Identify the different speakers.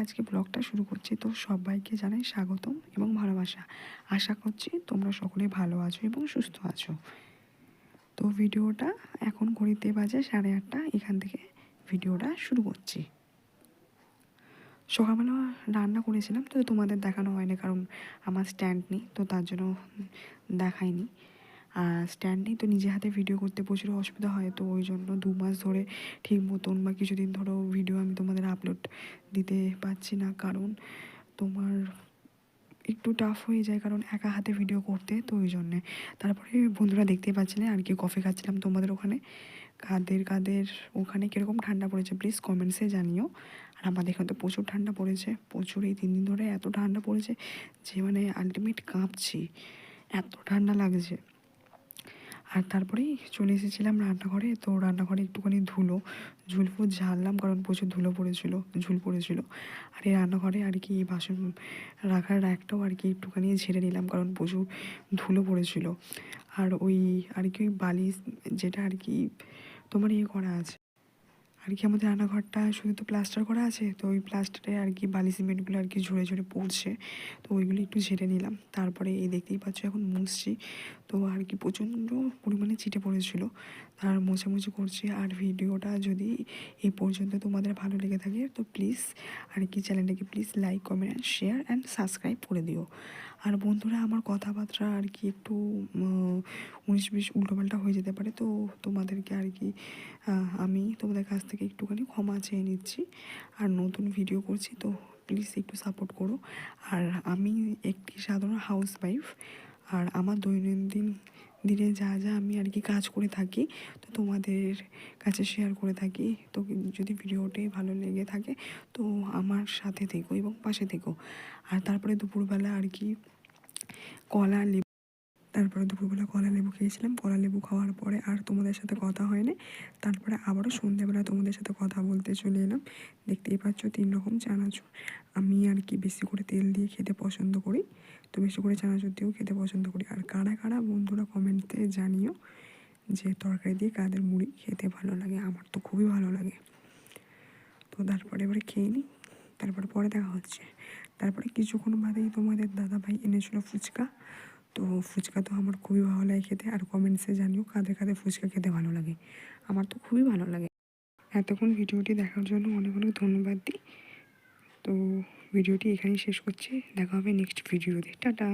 Speaker 1: আজকে ব্লগটা শুরু করছি। তো সবাইকে জানাই স্বাগতম এবং ভালোবাসা। আশা করছি তোমরা সকলে ভালো আছো এবং সুস্থ আছো। তো ভিডিওটা এখন ঘড়িতে বাজে 8:30। এখান থেকে ভিডিওটা শুরু করছি। সকালবেলা রান্না করেছিলাম, তো তোমাদের দেখানো হয়নি কারণ আমার স্ট্যান্ড নেই, তো তার জন্য দেখাইনি। আর স্ট্যান্ড নেই তো নিজে হাতে ভিডিও করতে প্রচুর অসুবিধা হয়, তো ওই জন্য 2 মাস ধরে ঠিক মতন বা কিছুদিন ধরো ভিডিও আমি তোমাদের আপলোড দিতে পারছি না, কারণ তোমার একটু টাফ হয়ে যায় কারণ একা হাতে ভিডিও করতে, তো ওই জন্যে। তারপরে বন্ধুরা দেখতেই পাচ্ছিলে আর কি কফি খাচ্ছিলাম তোমাদের ওখানে। কাদের ওখানে কীরকম ঠান্ডা পড়েছে প্লিজ কমেন্টসে জানিও। আর আমাদের এখানে তো প্রচুর ঠান্ডা পড়েছে, প্রচুর। এই 3 দিন ধরে এত ঠান্ডা পড়েছে যে মানে আলটিমেট কাঁপছি, এত ঠান্ডা লাগছে। আর তারপরেই চলে এসেছিলাম রান্নাঘরে। তো রান্নাঘরে একটুখানি ঝুলফুল ঝাড়লাম কারণ প্রচুর ঝুল পড়েছিল। আর এই রান্নাঘরে আর কি বাসন রাখার র্যাকটাও আর কি একটুখানি ঝেড়ে নিলাম কারণ প্রচুর ধুলো পড়েছিল। আর ওই আর কি ওই বালিশ যেটা আর কি তোমার করা আছে আর কি, আমাদের রান্নাঘরটা শুধু তো প্লাস্টার করা আছে, তো ওই প্লাস্টারে আর কি বালি সিমেন্টগুলো আর কি ঝরে ঝরে পড়ছে, তো ওইগুলো একটু ঝেড়ে নিলাম। তারপরে এই দেখতেই পাচ্ছ এখন মুছছি, তো আর কি প্রচণ্ড পরিমাণে চিটে পড়েছিল, আর মোছামুছি করছি। আর ভিডিওটা যদি এই পর্যন্ত তোমাদের ভালো লেগে থাকে তো প্লিজ আর কি চ্যানেলটাকে please like comment and share and subscribe করে দিও। আর বন্ধুরা আমার কথাবার্তা আর কি একটু 19-20 উল্টোপাল্টা হয়ে যেতে পারে, তো তোমাদেরকে আর কি আমি তোমাদের কাছ থেকে একটুখানি ক্ষমা চেয়ে নিচ্ছি। আর নতুন ভিডিও করছি, তো প্লিজ একটু সাপোর্ট করো। আর আমি একটি সাধারণ হাউসওয়াইফ, আর আমার দৈনন্দিন দিনে যা আমি আর কি কাজ করে থাকি তো তোমাদের কাছে শেয়ার করে থাকি। তো যদি ভিডিওটি ভালো লেগে থাকে তো আমার সাথে থেকো এবং পাশে থেকো। আর তারপরে দুপুরবেলা আর কি কলা লেবু খেয়েছিলাম। কলা লেবু খাওয়ার পরে আর তোমাদের সাথে কথা হয়নি। তারপরে আবারও সন্ধ্যেবেলা তোমাদের সাথে কথা বলতে চলে এলাম। দেখতেই পাচ্ছ 3 রকম চানাচুর। আমি আর কি বেশি করে তেল দিয়ে খেতে পছন্দ করি, তো বেশি করে চানাচুর দিয়েও খেতে পছন্দ করি। আর কারা কারা বন্ধুরা কমেন্টে জানিও যে তরকারি দিয়ে কাদের মুড়ি খেতে ভালো লাগে। আমার তো খুবই ভালো লাগে। তো তারপরে এবারে খেয়ে নিই, তারপরে পরে দেখা হচ্ছে। তারপরে কিছুক্ষণ বাদেই তোমাদের দাদাভাই এনেছিল ফুচকা। তো ফুচকা তো আমার খুবই ভালো লাগে খেতে। আর কমেন্টসে জানিও কাদের কাদের ফুচকা খেতে ভালো লাগে। আমার তো খুবই ভালো লাগে। এতক্ষণ ভিডিওটি দেখার জন্য অনেক অনেক ধন্যবাদ দিই। তো ভিডিওটি এখানেই শেষ করছি, দেখা হবে নেক্সট ভিডিওতে। টাটা।